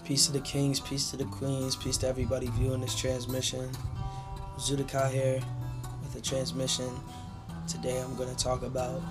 Peace to the kings, peace to the queens, peace to everybody viewing this transmission. Zudakai here with a transmission. Today I'm going to talk about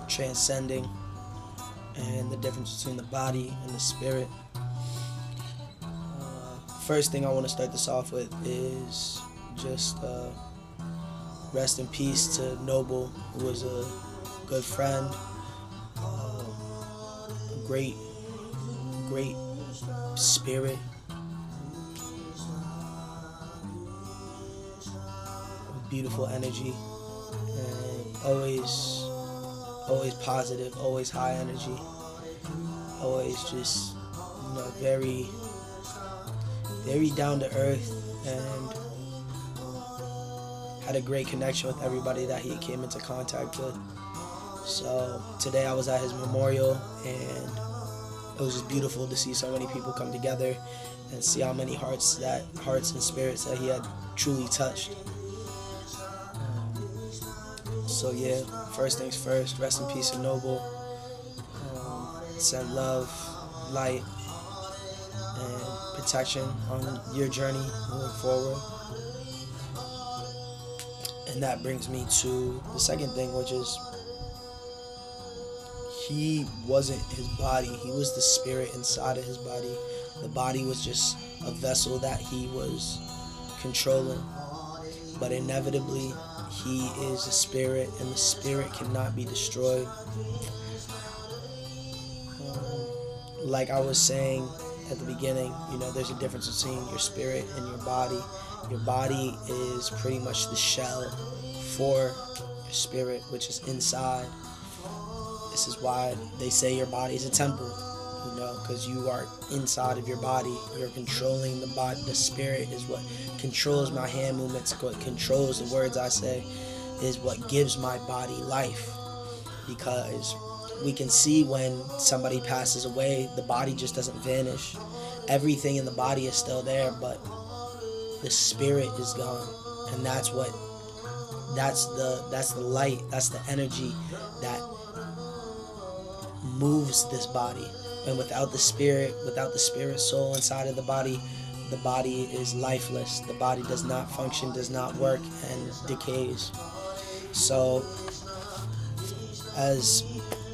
transcending and the difference between the body and the spirit. First thing I want to start this off with is just rest in peace to Noble, who was a good friend, a great spirit, beautiful energy, and always positive, always high energy, always just very down to earth, and had a great connection with everybody that he came into contact with. So today I was at his memorial, and it was just beautiful to see so many people come together and see how many hearts and spirits that he had truly touched. So yeah, first things first, rest in peace and Noble. Send love, light, and protection on your journey moving forward. And that brings me to the second thing, which is he wasn't his body. He was the spirit inside of his body. The body was just a vessel that he was controlling. But inevitably, he is a spirit, and the spirit cannot be destroyed. Like I was saying at the beginning, there's a difference between your spirit and your body. Your body is pretty much the shell for your spirit, which is inside. This is why they say your body is a temple, because you are inside of your body. You're controlling the body. The spirit is what controls my hand movements, what controls the words I say, is what gives my body life. Because we can see when somebody passes away, the body just doesn't vanish. Everything in the body is still there, but the spirit is gone. And that's the light, that's the energy that moves this body. And without the spirit soul inside of the body is lifeless. The body does not function, does not work, and decays. So, as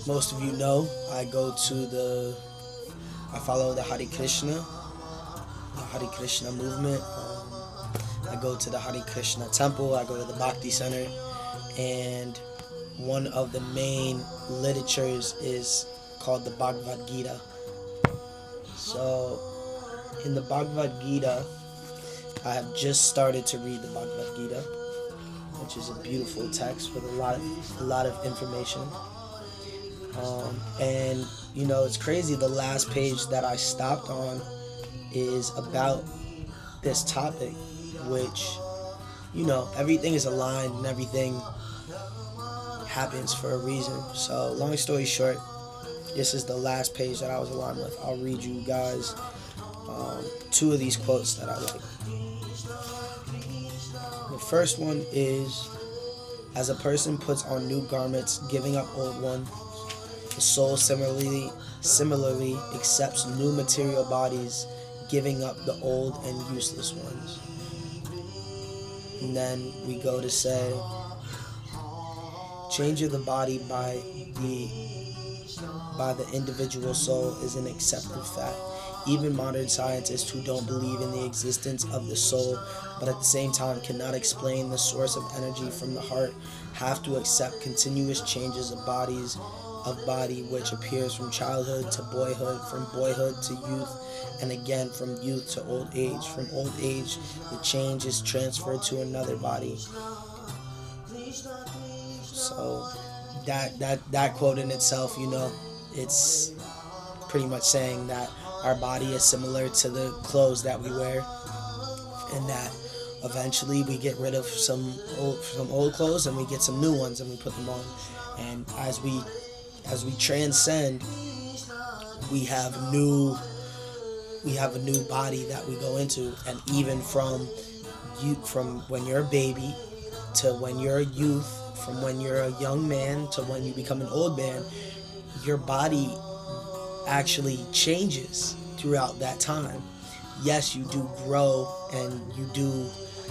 most of you know, I follow the Hare Krishna movement. I go to the Hare Krishna temple, I go to the Bhakti Center, and one of the main literatures is called the Bhagavad Gita. So, in the Bhagavad Gita, I have just started to read the Bhagavad Gita, which is a beautiful text with a lot of information. And it's crazy. The last page that I stopped on is about this topic, which everything is aligned and everything happens for a reason. So long story short, this is the last page that I was aligned with. I'll read you guys two of these quotes that I like. The first one is, as a person puts on new garments, giving up old ones, the soul similarly accepts new material bodies, giving up the old and useless ones. And then we go to say, change of the body by the individual soul is an accepted fact. Even modern scientists who don't believe in the existence of the soul, but at the same time cannot explain the source of energy from the heart, have to accept continuous changes of body, which appears from childhood to boyhood, from boyhood to youth, and again from youth to old age. From old age, the change is transferred to another body. So that quote in itself, it's pretty much saying that our body is similar to the clothes that we wear, and that eventually we get rid of some old clothes and we get some new ones and we put them on. And as we transcend, we have a new body that we go into. And even from when you're a baby to when you're a youth, from when you're a young man to when you become an old man, your body actually changes throughout that time. Yes, you do grow and you do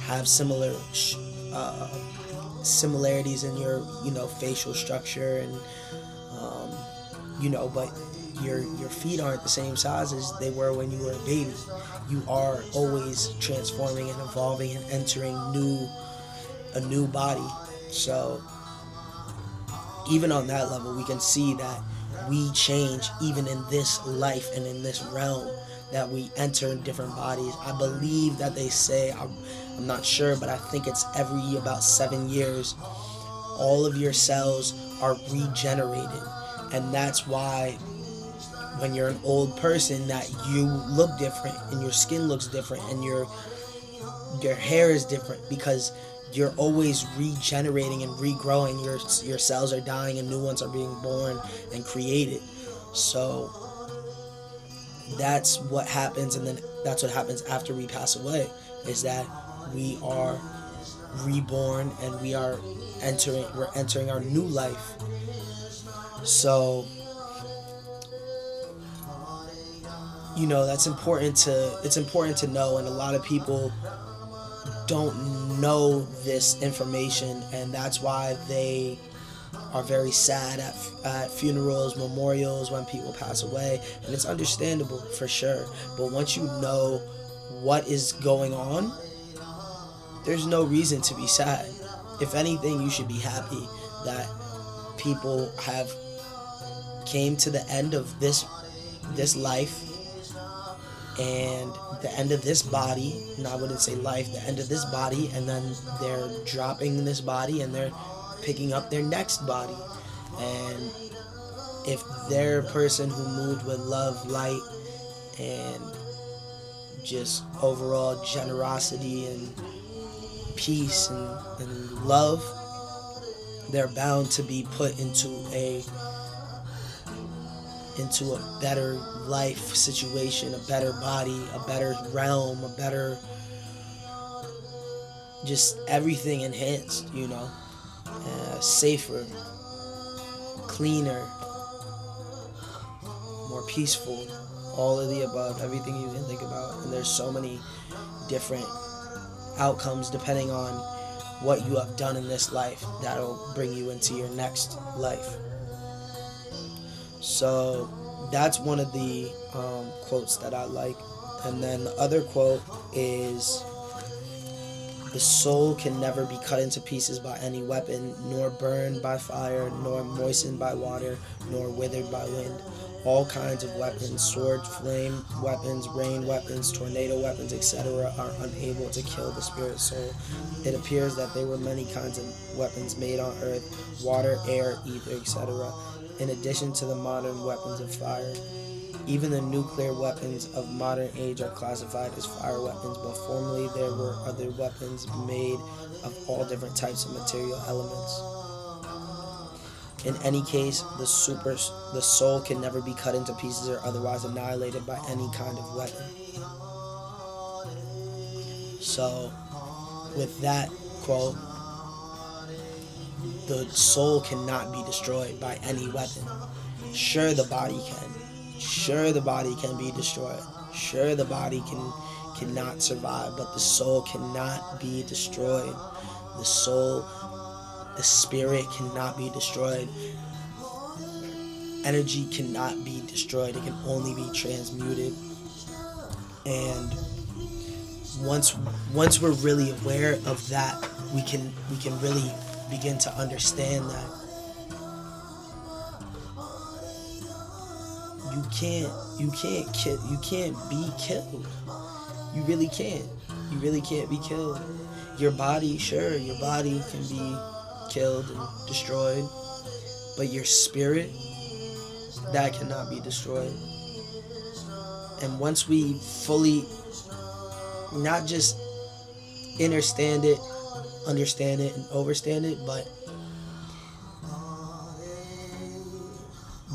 have uh, similarities in your facial structure and um, but your feet aren't the same size as they were when you were a baby. You are always transforming and evolving and entering a new body. So even on that level, we can see that we change even in this life and in this realm, that we enter different bodies. I believe that they say, I'm not sure, but I think it's every about 7 years, all of your cells are regenerated. And that's why when you're an old person that you look different and your skin looks different and your hair is different, because you're always regenerating and regrowing. Your cells are dying and new ones are being born and created. So that's what happens, and then that's what happens after we pass away, is that we are reborn and we're entering our new life. So that's important to know, and a lot of people don't know this information, and that's why they are very sad at funerals, memorials, when people pass away, and it's understandable for sure. But once you know what is going on, there's no reason to be sad. If anything, you should be happy that people have came to the end of this life and the end of this body, and I wouldn't say life, the end of this body, and then they're dropping this body and they're picking up their next body. And if they're a person who moved with love, light, and just overall generosity and peace and love, they're bound to be put into a better life situation, a better body, a better realm, a better, just everything enhanced, safer, cleaner, more peaceful, all of the above, everything you can think about. And there's so many different outcomes depending on what you have done in this life that'll bring you into your next life. So that's one of the quotes that I like. And then the other quote is, "The soul can never be cut into pieces by any weapon, nor burned by fire, nor moistened by water, nor withered by wind. All kinds of weapons, swords, flame weapons, rain weapons, tornado weapons, etc., are unable to kill the spirit soul. It appears that there were many kinds of weapons made on earth, water, air, ether, etc., in addition to the modern weapons of fire. Even the nuclear weapons of modern age are classified as fire weapons, but formerly there were other weapons made of all different types of material elements. In any case, the soul can never be cut into pieces or otherwise annihilated by any kind of weapon." So, with that quote, the soul cannot be destroyed by any weapon. Sure, the body can. Sure, the body can be destroyed. Sure, the body cannot survive, but the soul cannot be destroyed. The soul, the spirit cannot be destroyed. Energy cannot be destroyed. It can only be transmuted. And once we're really aware of that, we can really begin to understand that you can't be killed. You really can't. You really can't be killed. Your body, sure, your body can be killed and destroyed, but your spirit, that cannot be destroyed. And once we fully not just understand it and overstand it, but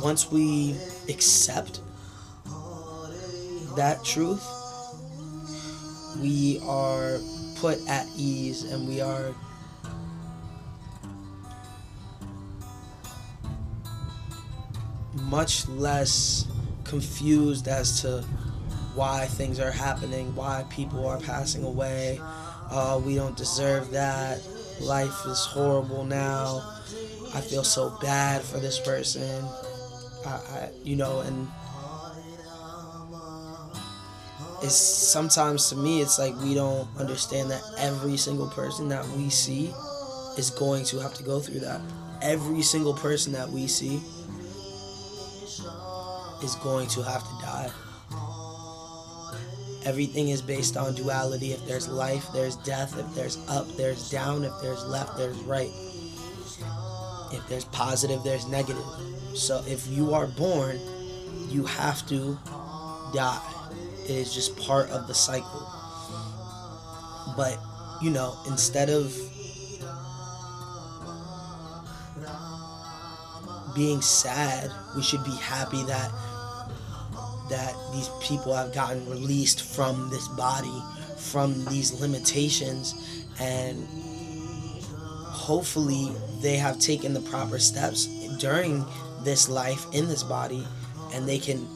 once we accept that truth, we are put at ease and we are much less confused as to why things are happening, why people are passing away. We don't deserve that. Life is horrible now. I feel so bad for this person. And it's sometimes, to me, it's like we don't understand that every single person that we see is going to have to go through that. Every single person that we see is going to have to die. Everything is based on duality. If there's life, there's death. If there's up, there's down. If there's left, there's right. If there's positive, there's negative. So if you are born, you have to die. It is just part of the cycle. But, instead of being sad, we should be happy that these people have gotten released from this body, from these limitations, and hopefully they have taken the proper steps during this life in this body, and they can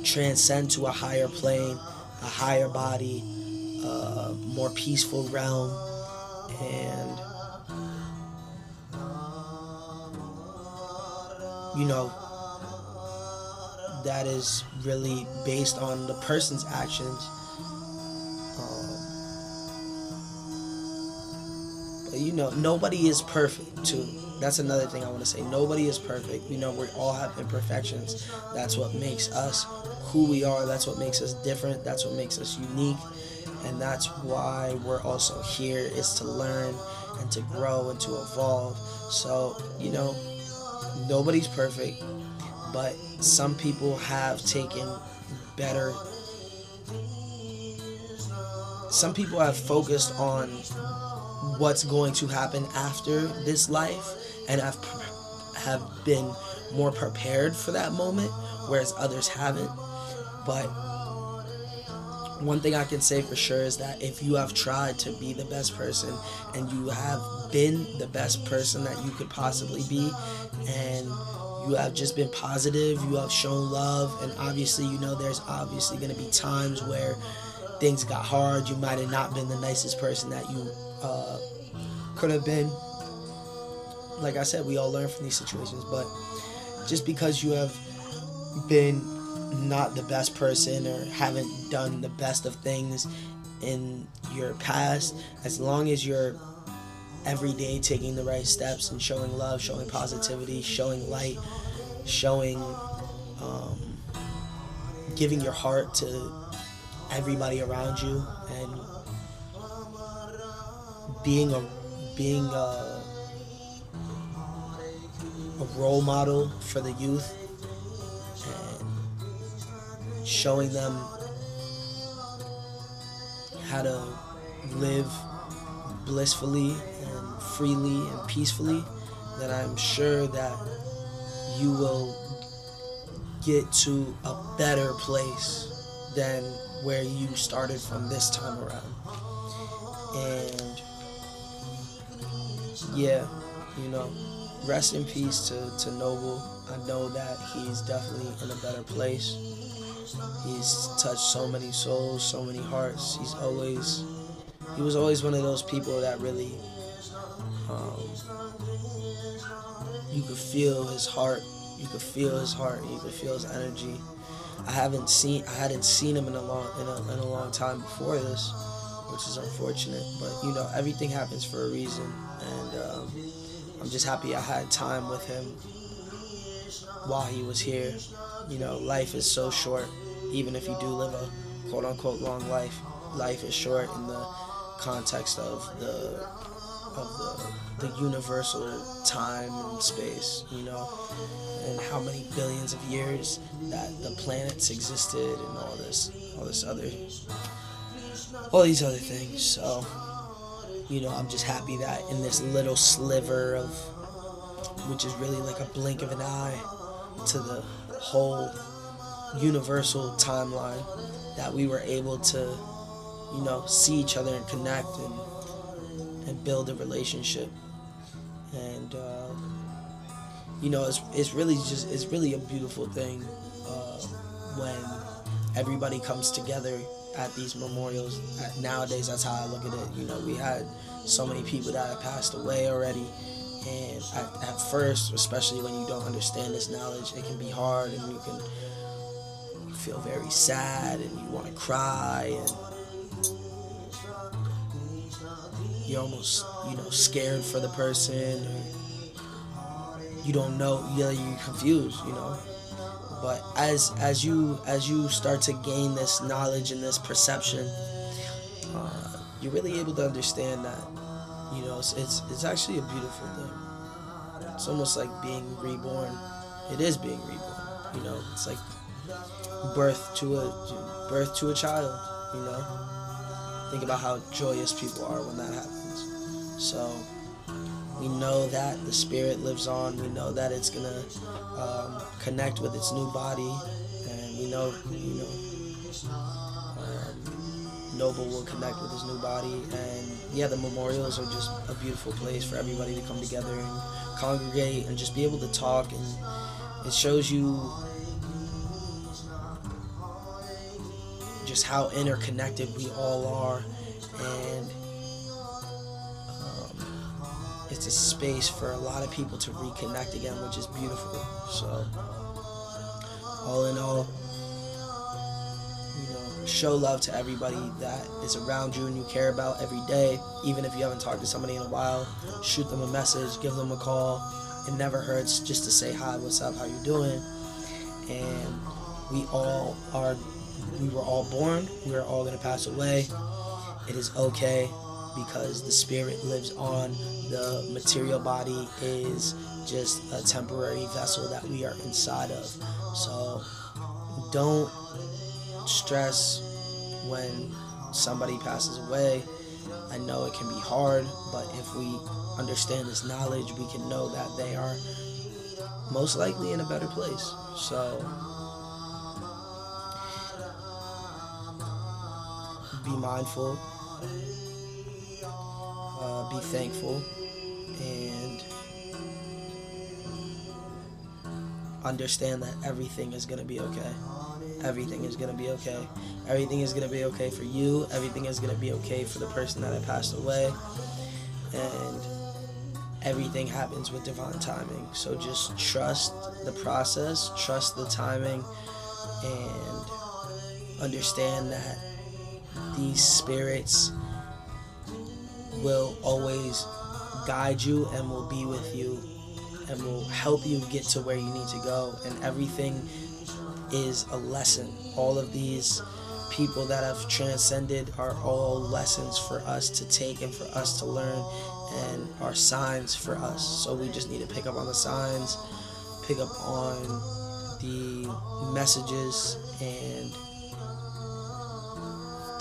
transcend to a higher plane, a higher body, a more peaceful realm. And that is really based on the person's actions. But nobody is perfect too. That's another thing I want to say. Nobody is perfect. We all have imperfections. That's what makes us who we are. That's what makes us different. That's what makes us unique. And that's why we're also here, is to learn and to grow and to evolve. So, nobody's perfect, but some people have taken better. Some people have focused on what's going to happen after this life and have been more prepared for that moment, whereas others haven't. But one thing I can say for sure is that if you have tried to be the best person, and you have been the best person that you could possibly be, and you have just been positive, you have shown love, and obviously, there's obviously going to be times where things got hard. You might have not been the nicest person that you could have been. Like I said, we all learn from these situations, but just because you have been not the best person or haven't done the best of things in your past, as long as you're every day taking the right steps and showing love, showing positivity, showing light, showing giving your heart to everybody around you, and being a role model for the youth, and showing them how to live blissfully and freely and peacefully, then I'm sure that you will get to a better place than where you started from this time around. And yeah, rest in peace to Noble. I know that he's definitely in a better place. He's touched so many souls, so many hearts. He was always one of those people that really, you could feel his heart. You could feel his heart. You could feel his energy. I hadn't seen him in a long time before this, which is unfortunate. But everything happens for a reason, and I'm just happy I had time with him while he was here. Life is so short. Even if you do live a quote unquote long life, life is short in the context of the universal time and space, and how many billions of years that the planets existed, and all these other things. So, I'm just happy that in this little sliver of, which is really like a blink of an eye to the whole universal timeline, that we were able to, see each other and connect and build a relationship. And it's really a beautiful thing when everybody comes together at these memorials. Nowadays, that's how I look at it. We had so many people that have passed away already, and at first, especially when you don't understand this knowledge, it can be hard, and you feel very sad, and you want to cry, and you're almost scared for the person, or you don't know, you're confused, but as you start to gain this knowledge and this perception, you're really able to understand that it's actually a beautiful thing. It's almost like being reborn. It is being reborn. It's like birth to a child. Think about how joyous people are when that happens. So we know that the spirit lives on. We know that it's gonna connect with its new body, and we know Noble will connect with his new body. And the memorials are just a beautiful place for everybody to come together and congregate and just be able to talk, and it shows you just how interconnected we all are, and it's a space for a lot of people to reconnect again, which is beautiful. So all in all, show love to everybody that is around you and you care about every day. Even if you haven't talked to somebody in a while, shoot them a message, give them a call. It never hurts just to say hi, what's up, how you doing. And we were all born, we are all going to pass away. It is okay, because the spirit lives on. The material body is just a temporary vessel that we are inside of. So don't stress when somebody passes away. I know it can be hard, but if we understand this knowledge, we can know that they are most likely in a better place. So be mindful, be thankful, and understand that everything is going to be okay. Everything is going to be okay. Everything is going to be okay for you. Everything is going to be okay for the person that had passed away. And everything happens with divine timing. So just trust the process, trust the timing, and understand that these spirits will always guide you and will be with you and will help you get to where you need to go. And everything is a lesson. All of these people that have transcended are all lessons for us to take and for us to learn, and are signs for us. So we just need to pick up on the signs, pick up on the messages, and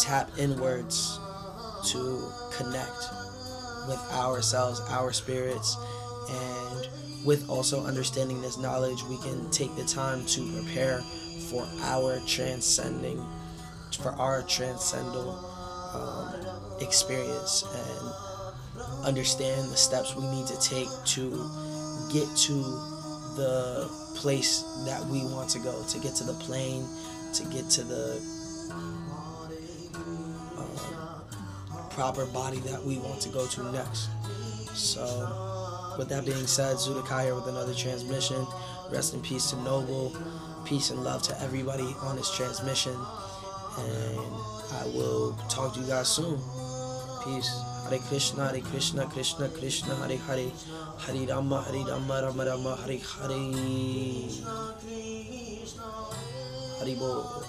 tap inwards to connect with ourselves, our spirits, and with also understanding this knowledge, we can take the time to prepare for our transcendal experience, and understand the steps we need to take to get to the place that we want to go, to get to the plane, to get to the proper body that we want to go to next. So with that being said, Zudakaya with another transmission. Rest in peace to Noble. Peace and love to everybody on this transmission. And I will talk to you guys soon. Peace. Hare Krishna, Krishna Krishna, Hare Hare. Hare Rama, Rama Rama, Hare Hare. Hare Bol.